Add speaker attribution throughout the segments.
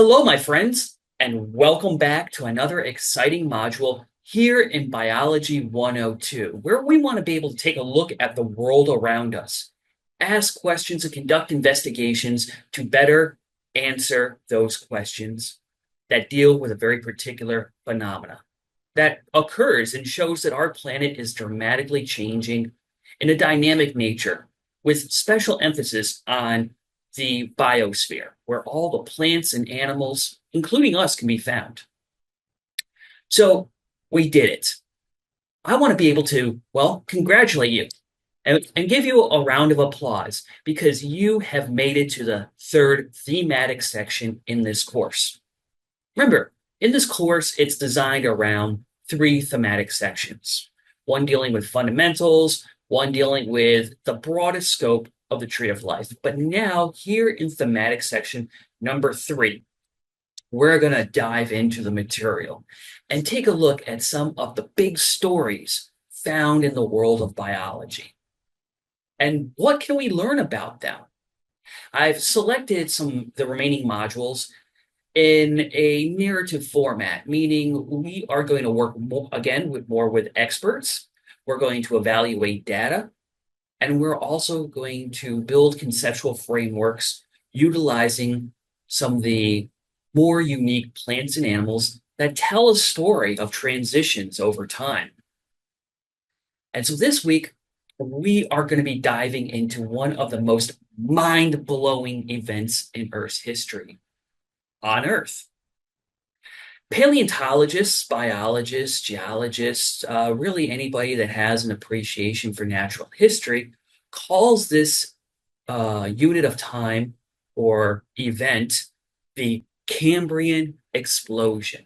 Speaker 1: Hello, my friends, and welcome back to another exciting module here in Biology 102, where we want to be able to take a look at the world around us, ask questions, and conduct investigations to better answer those questions that deal with a very particular phenomena that occurs and shows that our planet is dramatically changing in a dynamic nature, with special emphasis on the biosphere, where all the plants and animals, including us, can be found. So we did it. I want to be able to, well, congratulate you and give you a round of applause because you have made it to the third thematic section in this course. Remember, in this course, it's designed around three thematic sections, one dealing with fundamentals, one dealing with the broadest scope of the tree of life. But now, here in thematic section number 3, we're going to dive into the material and take a look at some of the big stories found in the world of biology. And what can we learn about them? I've selected the remaining modules in a narrative format, meaning we are going to work more with experts. We're going to evaluate data, and we're also going to build conceptual frameworks utilizing some of the more unique plants and animals that tell a story of transitions over time. And so this week, we are going to be diving into one of the most mind-blowing events in Earth's history on Earth. Paleontologists, biologists, geologists, really anybody that has an appreciation for natural history calls this unit of time or event the Cambrian explosion.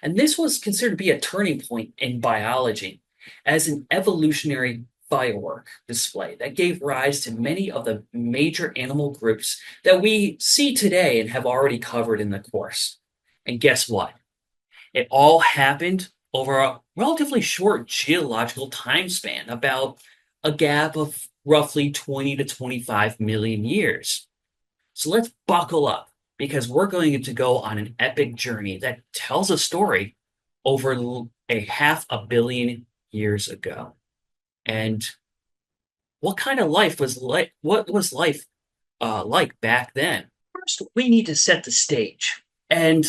Speaker 1: And this was considered to be a turning point in biology as an evolutionary firework display that gave rise to many of the major animal groups that we see today and have already covered in the course. And guess what? It all happened over a relatively short geological time span, about a gap of roughly 20 to 25 million years. So let's buckle up because we're going to go on an epic journey that tells a story over a 500 million years ago. And what kind of life was like? What was life like back then? First, we need to set the stage. And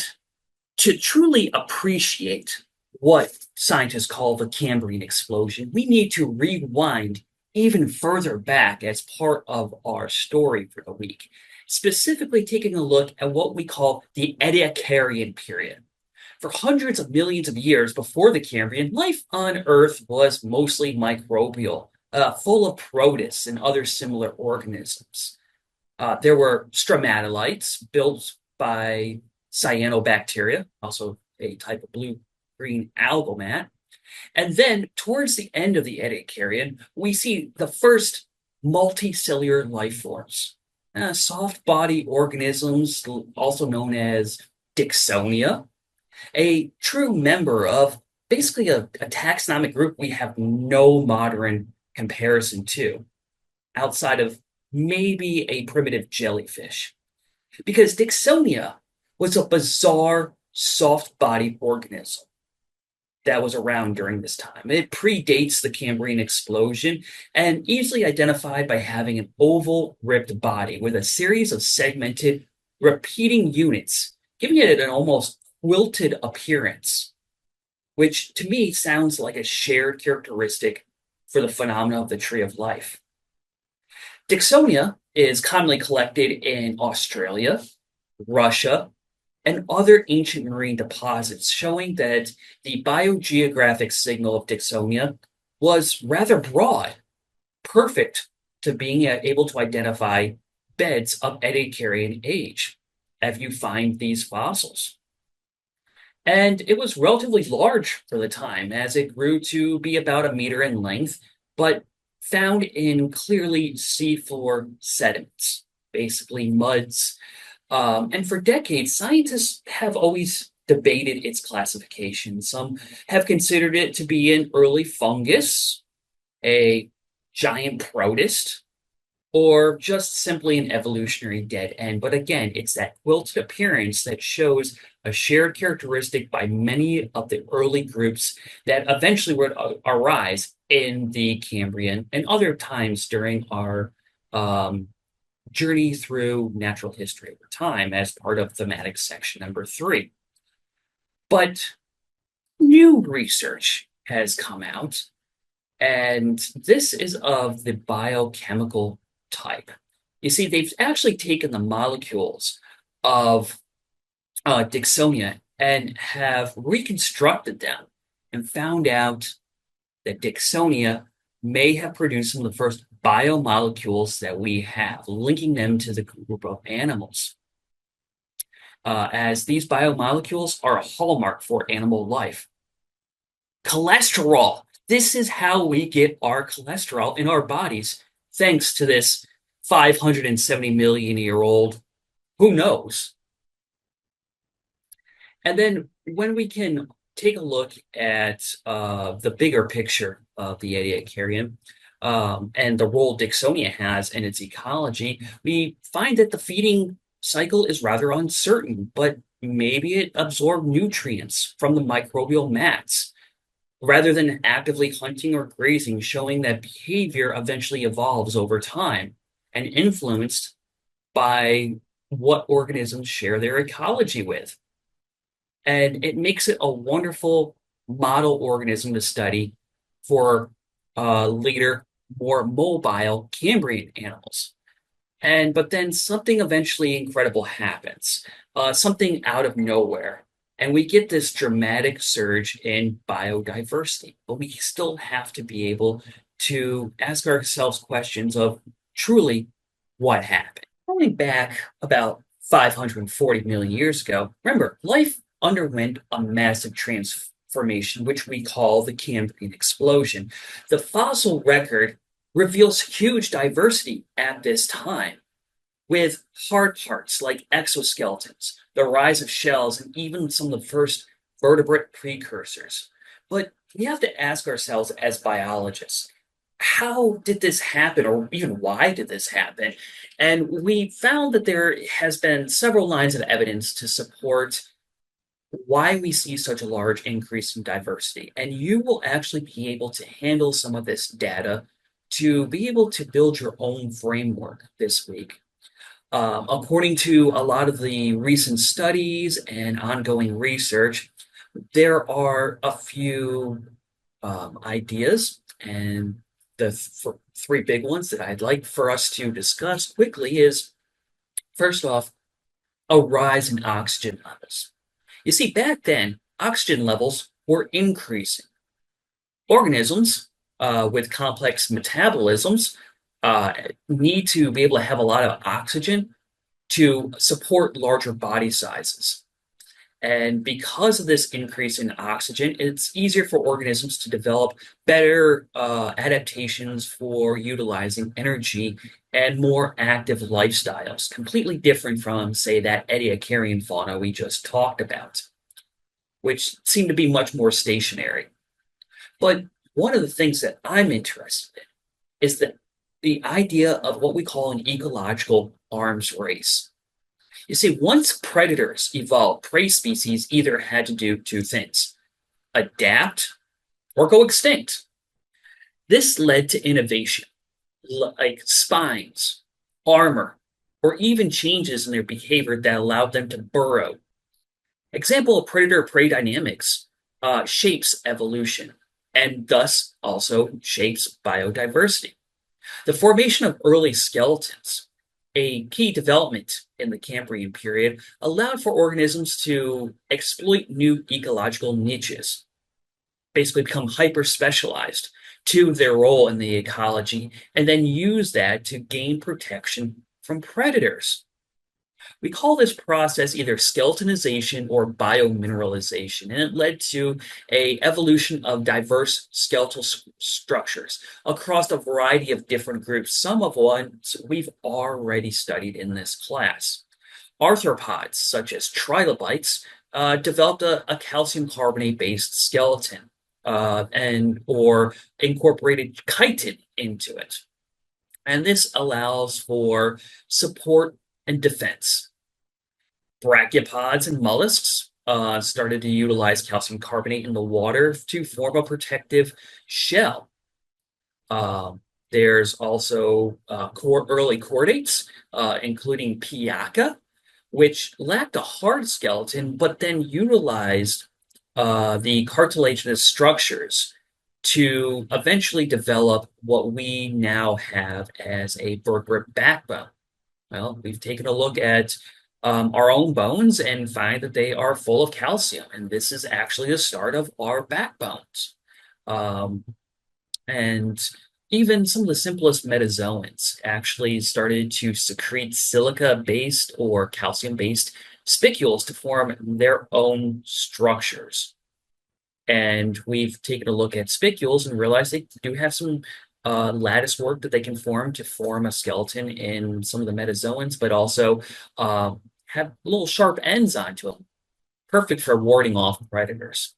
Speaker 1: to truly appreciate what scientists call the Cambrian explosion, we need to rewind even further back as part of our story for the week, specifically taking a look at what we call the Ediacaran period. For hundreds of millions of years before the Cambrian, life on Earth was mostly microbial, full of protists and other similar organisms. There were stromatolites built by cyanobacteria, also a type of blue-green algal mat. And then towards the end of the Ediacaran, we see the first multicellular life forms, soft body organisms, also known as Dixonia, a true member of basically a taxonomic group we have no modern comparison to, outside of maybe a primitive jellyfish. Because Dixonia was a bizarre soft-bodied organism that was around during this time. It predates the Cambrian explosion and easily identified by having an oval ribbed body with a series of segmented repeating units, giving it an almost quilted appearance, which to me sounds like a shared characteristic for the phenomena of the tree of life. Dixonia is commonly collected in Australia, Russia, and other ancient marine deposits, showing that the biogeographic signal of Dixonia was rather broad, perfect to being able to identify beds of Ediacaran age as you find these fossils. And it was relatively large for the time, as it grew to be about a meter in length, but found in clearly seafloor sediments, basically muds. And for decades, scientists have always debated its classification. Some have considered it to be an early fungus, a giant protist, or just simply an evolutionary dead end. But again, it's that quilted appearance that shows a shared characteristic by many of the early groups that eventually would arise in the Cambrian and other times during our um, journey through natural history over time as part of thematic section number 3. But new research has come out, and this is of the biochemical type. You see, they've actually taken the molecules of Dixonia and have reconstructed them and found out that Dixonia may have produced some of the first biomolecules that we have, linking them to the group of animals. As these biomolecules are a hallmark for animal life. Cholesterol. This is how we get our cholesterol in our bodies, thanks to this 570 million year old, who knows. And then when we can take a look at the bigger picture of the Ediacaran and the role Dixonia has in its ecology, we find that the feeding cycle is rather uncertain, but maybe it absorbed nutrients from the microbial mats rather than actively hunting or grazing, showing that behavior eventually evolves over time and influenced by what organisms share their ecology with. And it makes it a wonderful model organism to study for later, more mobile Cambrian animals. But then something eventually incredible happens, something out of nowhere. And we get this dramatic surge in biodiversity, but we still have to be able to ask ourselves questions of truly what happened. Going back about 540 million years ago, remember, life underwent a massive transformation, which we call the Cambrian explosion. The fossil record reveals huge diversity at this time, with hard parts like exoskeletons, the rise of shells, and even some of the first vertebrate precursors. But we have to ask ourselves as biologists, how did this happen, or even why did this happen? And we found that there has been several lines of evidence to support why we see such a large increase in diversity. And you will actually be able to handle some of this data to be able to build your own framework this week. According to a lot of the recent studies and ongoing research, there are a few ideas, and the three big ones that I'd like for us to discuss quickly is, first off, a rise in oxygen levels. You see, back then, oxygen levels were increasing. Organisms with complex metabolisms need to be able to have a lot of oxygen to support larger body sizes. And because of this increase in oxygen, it's easier for organisms to develop better adaptations for utilizing energy and more active lifestyles, completely different from, say, that Ediacarian fauna we just talked about, which seem to be much more stationary. But one of the things that I'm interested in is that the idea of what we call an ecological arms race. You see, once predators evolved, prey species either had to do two things: adapt or go extinct. This led to innovation, like spines, armor, or even changes in their behavior that allowed them to burrow. Example of predator-prey dynamics shapes evolution and thus also shapes biodiversity. The formation of early skeletons, a key development in the Cambrian period, allowed for organisms to exploit new ecological niches, basically become hyper specialized to their role in the ecology, and then use that to gain protection from predators. We call this process either skeletonization or biomineralization, and it led to a evolution of diverse skeletal structures across a variety of different groups, some of ones we've already studied in this class. Arthropods, such as trilobites, developed a calcium carbonate-based skeleton or incorporated chitin into it. And this allows for support and defense. Brachiopods and mollusks started to utilize calcium carbonate in the water to form a protective shell. Um, there's also early chordates, including Piaka, which lacked a hard skeleton, but then utilized the cartilaginous structures to eventually develop what we now have as a vertebrate backbone. Well, we've taken a look at our own bones and find that they are full of calcium, and this is actually the start of our backbones. Um, and even some of the simplest metazoans actually started to secrete silica-based or calcium-based spicules to form their own structures. And we've taken a look at spicules and realized they do have some lattice work that they can form to form a skeleton in some of the metazoans, but also uh, have little sharp ends onto them, perfect for warding off predators.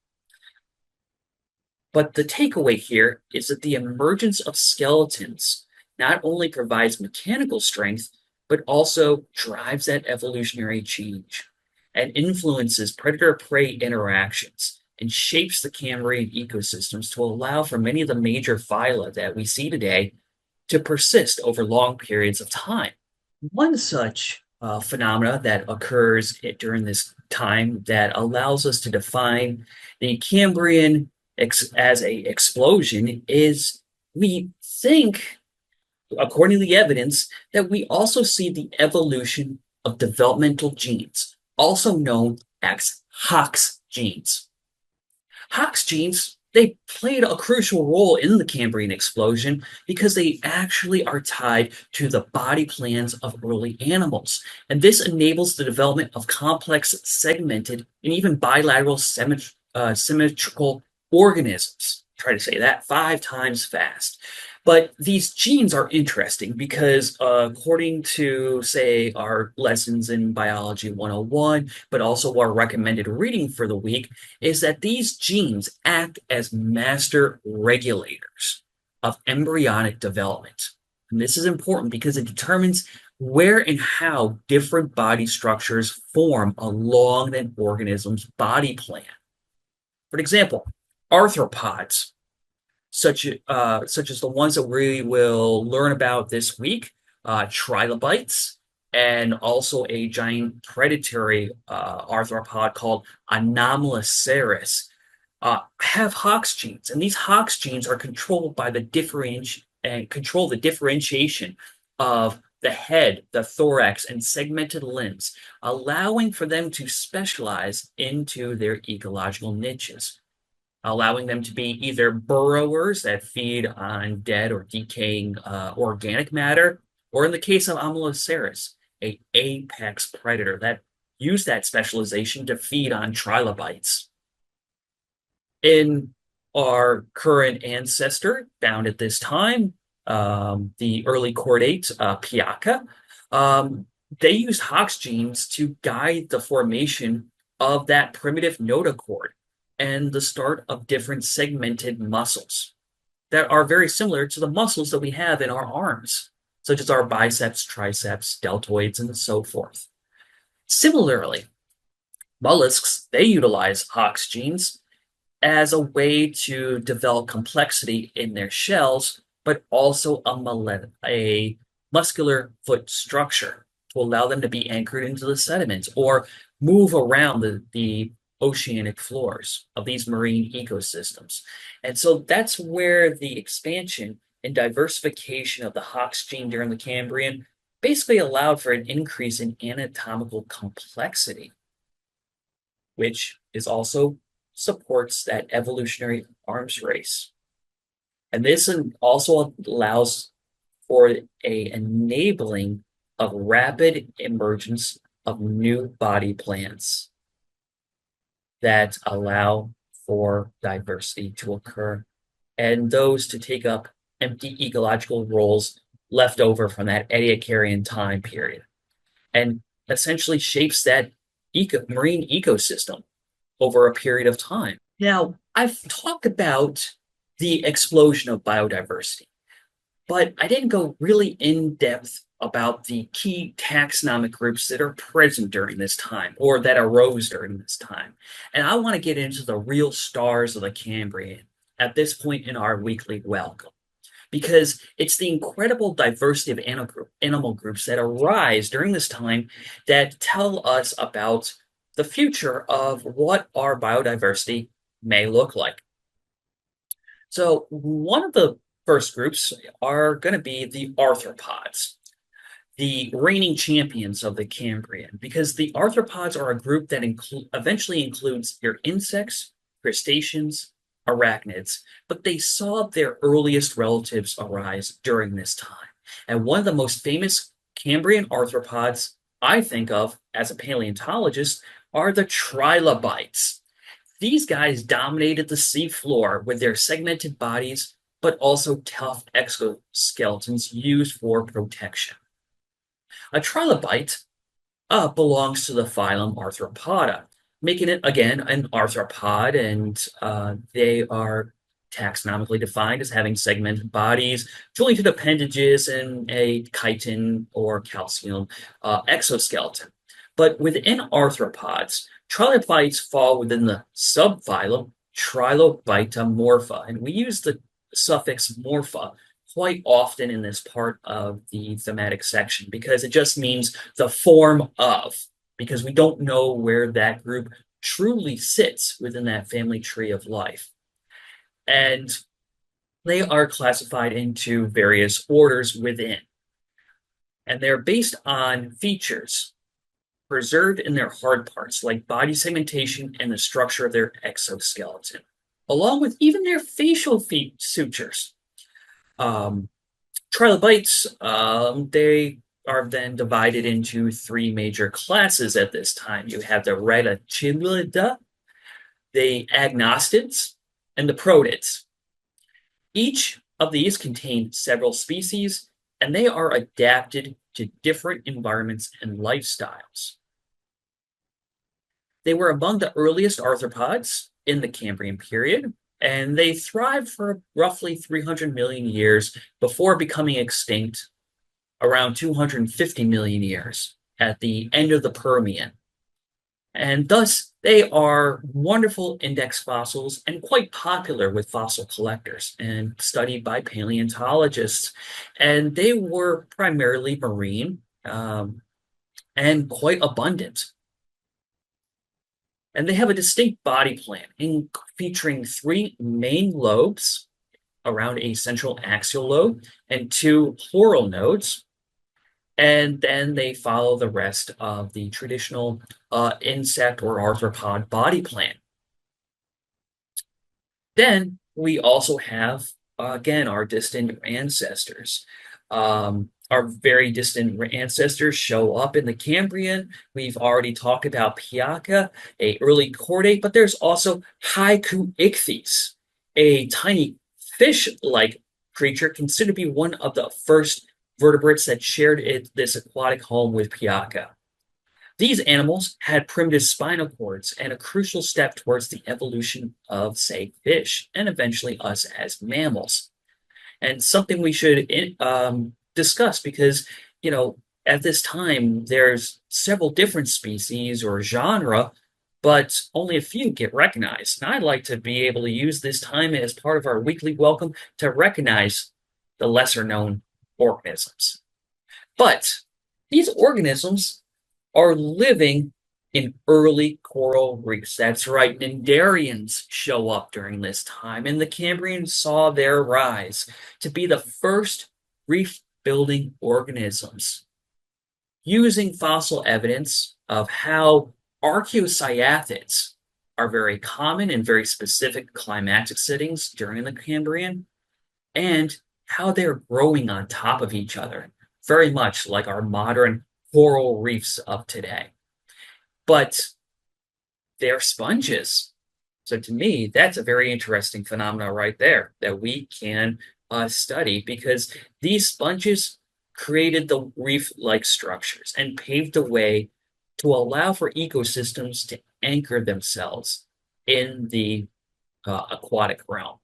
Speaker 1: But the takeaway here is that the emergence of skeletons not only provides mechanical strength, but also drives that evolutionary change and influences predator-prey interactions and shapes the Cambrian ecosystems to allow for many of the major phyla that we see today to persist over long periods of time. One such phenomena that occurs during this time that allows us to define the Cambrian as a explosion is we think, according to the evidence, that we also see the evolution of developmental genes, also known as Hox genes. Hox genes, they played a crucial role in the Cambrian explosion because they actually are tied to the body plans of early animals. And this enables the development of complex, segmented, and even bilateral symmetrical organisms. Try to say that 5 times fast. But these genes are interesting because, according to, say, our lessons in Biology 101, but also our recommended reading for the week, is that these genes act as master regulators of embryonic development. And this is important because it determines where and how different body structures form along an organism's body plan. For example, arthropods, such as the ones that we will learn about this week, trilobites, and also a giant predatory arthropod called Anomaloceras, have Hox genes, and these Hox genes are controlled by the control the differentiation of the head, the thorax, and segmented limbs, allowing for them to specialize into their ecological niches, allowing them to be either burrowers that feed on dead or decaying organic matter, or in the case of Amyloceras, a apex predator that use that specialization to feed on trilobites. In our current ancestor found at this time, the early chordate Piaka, um, they used Hox genes to guide the formation of that primitive notochord and the start of different segmented muscles that are very similar to the muscles that we have in our arms, such as our biceps, triceps, deltoids, and so forth. Similarly, mollusks, they utilize Hox genes as a way to develop complexity in their shells, but also a muscular foot structure to allow them to be anchored into the sediments or move around the oceanic floors of these marine ecosystems. And so that's where the expansion and diversification of the Hox gene during the Cambrian basically allowed for an increase in anatomical complexity, which is also supports that evolutionary arms race. And this also allows for a enabling of rapid emergence of new body plans that allow for diversity to occur and those to take up empty ecological roles left over from that Ediacarian time period and essentially shapes that marine ecosystem over a period of time. Now, I've talked about the explosion of biodiversity, but I didn't go really in depth about the key taxonomic groups that are present during this time or that arose during this time. And I want to get into the real stars of the Cambrian at this point in our weekly welcome because it's the incredible diversity of animal groups that arise during this time that tell us about the future of what our biodiversity may look like. So, one of the first groups are going to be the arthropods, the reigning champions of the Cambrian, because the arthropods are a group that eventually includes your insects, crustaceans, arachnids, but they saw their earliest relatives arise during this time. And one of the most famous Cambrian arthropods I think of as a paleontologist are the trilobites. These guys dominated the seafloor with their segmented bodies, but also tough exoskeletons used for protection. A trilobite belongs to the phylum Arthropoda, making it again an arthropod, and they are taxonomically defined as having segmented bodies, jointed appendages, and a chitin or calcium exoskeleton. But within arthropods, trilobites fall within the subphylum Trilobitomorpha, and we use the suffix morpha quite often in this part of the thematic section because it just means the form of, because we don't know where that group truly sits within that family tree of life. And they are classified into various orders within. And they're based on features preserved in their hard parts, like body segmentation and the structure of their exoskeleton, along with even their facial sutures. Trilobites, they are then divided into three major classes at this time. You have the Retachilida, the Agnostids, and the Protids. Each of these contain several species, and they are adapted to different environments and lifestyles. They were among the earliest arthropods in the Cambrian period, and they thrived for roughly 300 million years before becoming extinct around 250 million years at the end of the Permian. And thus, they are wonderful index fossils and quite popular with fossil collectors and studied by paleontologists. And they were primarily marine and quite abundant. And they have a distinct body plan featuring three main lobes around a central axial lobe and two pleural nodes. And then they follow the rest of the traditional insect or arthropod body plan. Then we also have, again, our distant ancestors. Our very distant ancestors show up in the Cambrian. We've already talked about Piaka, a early chordate, but there's also Haikuichthys, a tiny fish-like creature considered to be one of the first vertebrates that shared this aquatic home with Piaka. These animals had primitive spinal cords and a crucial step towards the evolution of, say, fish and eventually us as mammals. And something we should discuss because, at this time, there's several different species or genre, but only a few get recognized. And I'd like to be able to use this time as part of our weekly welcome to recognize the lesser known organisms. But these organisms are living in early coral reefs. That's right, Cnidarians show up during this time, and the Cambrians saw their rise to be the first reef-building organisms, using fossil evidence of how archaeocyathids are very common in very specific climatic settings during the Cambrian, and how they're growing on top of each other, very much like our modern coral reefs of today. But they're sponges. So to me, that's a very interesting phenomenon right there that we can study because these sponges created the reef-like structures and paved the way to allow for ecosystems to anchor themselves in the aquatic realm,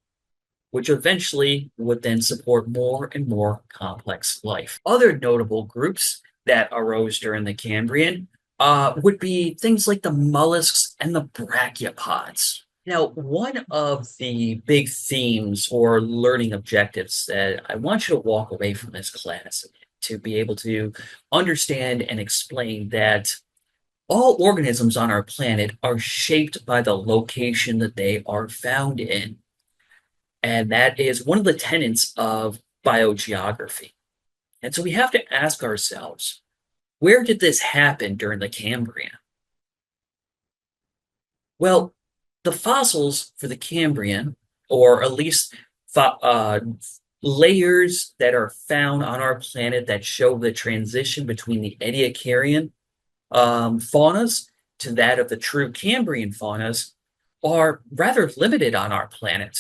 Speaker 1: which eventually would then support more and more complex life. Other notable groups that arose during the Cambrian would be things like the mollusks and the brachiopods. Now, one of the big themes or learning objectives that I want you to walk away from this class to be able to understand and explain that all organisms on our planet are shaped by the location that they are found in. And that is one of the tenets of biogeography. And so we have to ask ourselves, where did this happen during the Cambrian? Well, the fossils for the Cambrian, or at least layers that are found on our planet that show the transition between the Ediacaran faunas to that of the true Cambrian faunas, are rather limited on our planet.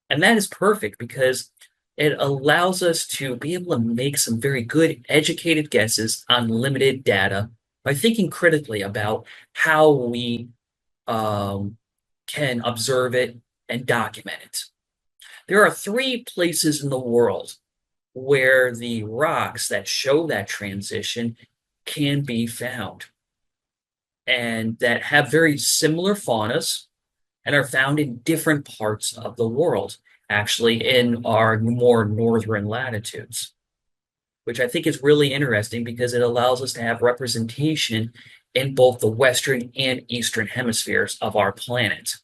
Speaker 1: And that is perfect because it allows us to be able to make some very good educated guesses on limited data by thinking critically about how we um, can observe it and document it. There are three places in the world where the rocks that show that transition can be found and that have very similar faunas and are found in different parts of the world, actually in our more northern latitudes, which I think is really interesting because it allows us to have representation in both the western and eastern hemispheres of our planet.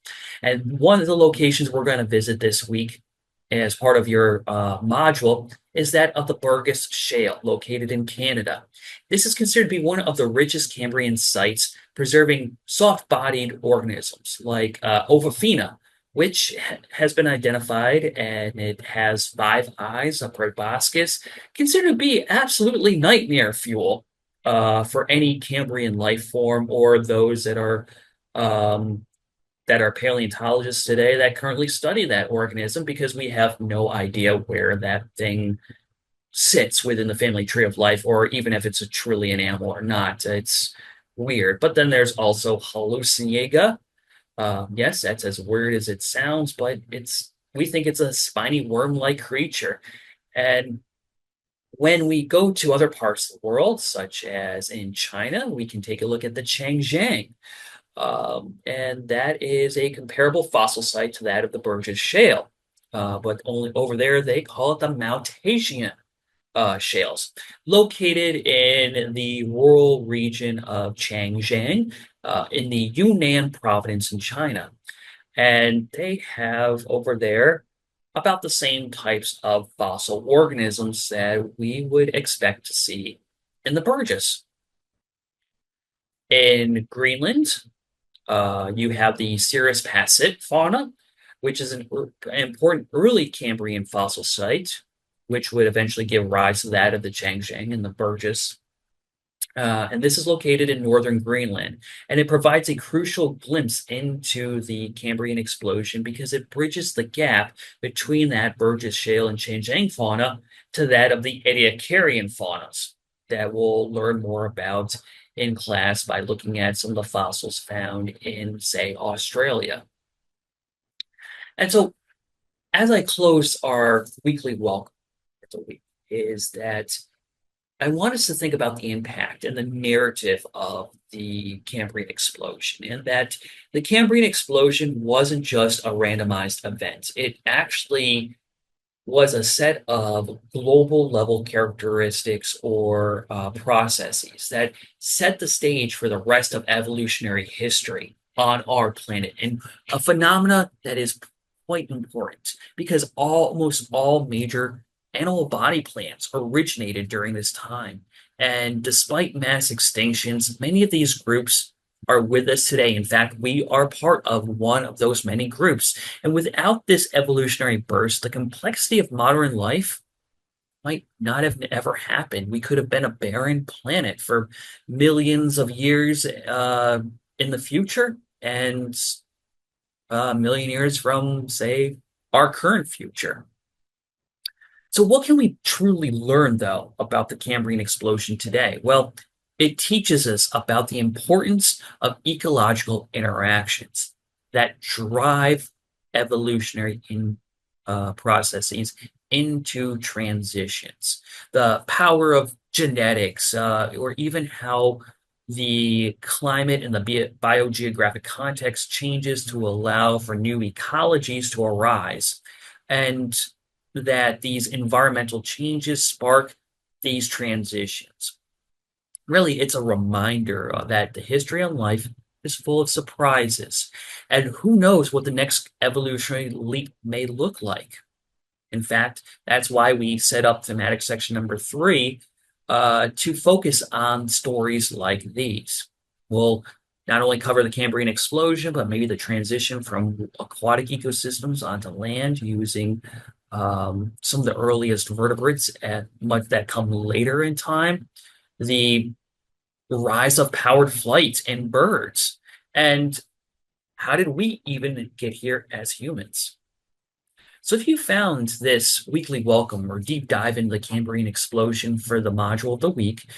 Speaker 1: And one of the locations we're going to visit this week as part of your module is that of the Burgess Shale, located in Canada. This is considered to be one of the richest Cambrian sites, preserving soft-bodied organisms like Ovofina, which has been identified, and it has 5 eyes, a proboscis, considered to be absolutely nightmare fuel for any Cambrian life form or those um, that are paleontologists today that currently study that organism because we have no idea where that thing sits within the family tree of life, or even if it's a truly an animal or not. It's weird. But then there's also Halluciniaga. Yes, that's as weird as it sounds, but we think it's a spiny worm-like creature. And when we go to other parts of the world, such as in China, we can take a look at the Changjiang. And that is a comparable fossil site to that of the Burgess Shale. But only over there, they call it the Maltesian shales, located in the rural region of Changjiang in the Yunnan province in China. And they have over there about the same types of fossil organisms that we would expect to see in the Burgess. In Greenland, you have the Cirrus passet fauna, which is an important early Cambrian fossil site, which would eventually give rise to that of the Changjiang and the Burgess. And this is located in northern Greenland, and it provides a crucial glimpse into the Cambrian explosion because it bridges the gap between that Burgess Shale and Changjiang fauna to that of the Ediacaran faunas that we'll learn more about in class by looking at some of the fossils found in, say, Australia. And so, as I close our weekly welcome for the week, is that I want us to think about the impact and the narrative of the Cambrian explosion, and that the Cambrian explosion wasn't just a randomized event. It actually was a set of global level characteristics or processes that set the stage for the rest of evolutionary history on our planet, and a phenomena that is quite important because almost all major animal body plans originated during this time. And despite mass extinctions, many of these groups are with us today. In fact, we are part of one of those many groups. And without this evolutionary burst, the complexity of modern life might not have ever happened. We could have been a barren planet for millions of years in the future and a million years from, say, our current future. So, what can we truly learn, though, about the Cambrian explosion today? Well, it teaches us about the importance of ecological interactions that drive evolutionary processes into transitions. The power of genetics, or even how the climate and the biogeographic context changes to allow for new ecologies to arise, and that these environmental changes spark these transitions. Really, it's a reminder that the history of life is full of surprises, and who knows what the next evolutionary leap may look like. In fact, that's why we set up thematic section number three to focus on stories like these. We'll not only cover the Cambrian explosion, but maybe the transition from aquatic ecosystems onto land using some of the earliest vertebrates that come later in time, the rise of powered flight in birds, and how did we even get here as humans? So if you found this weekly welcome or deep dive into the Cambrian explosion for the module of the week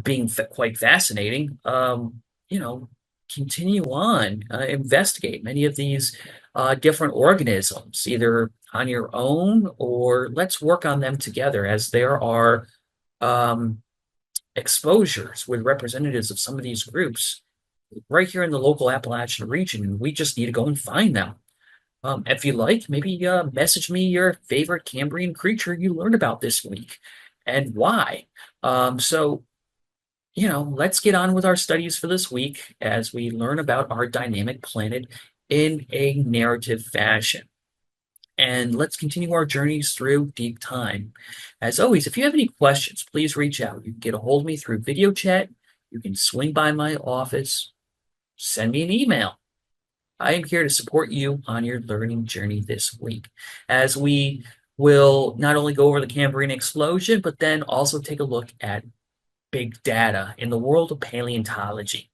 Speaker 1: being quite fascinating, you know, continue on, investigate many of these different organisms, either on your own or let's work on them together, as there are um, exposures with representatives of some of these groups right here in the local Appalachian region, and we just need to go and find them. If you like, maybe message me your favorite Cambrian creature you learned about this week and why. So, let's get on with our studies for this week as we learn about our dynamic planet in a narrative fashion. And let's continue our journeys through deep time. As always, if you have any questions, please reach out. You can get a hold of me through video chat. You can swing by my office, send me an email. I am here to support you on your learning journey this week, as we will not only go over the Cambrian explosion, but then also take a look at big data in the world of paleontology.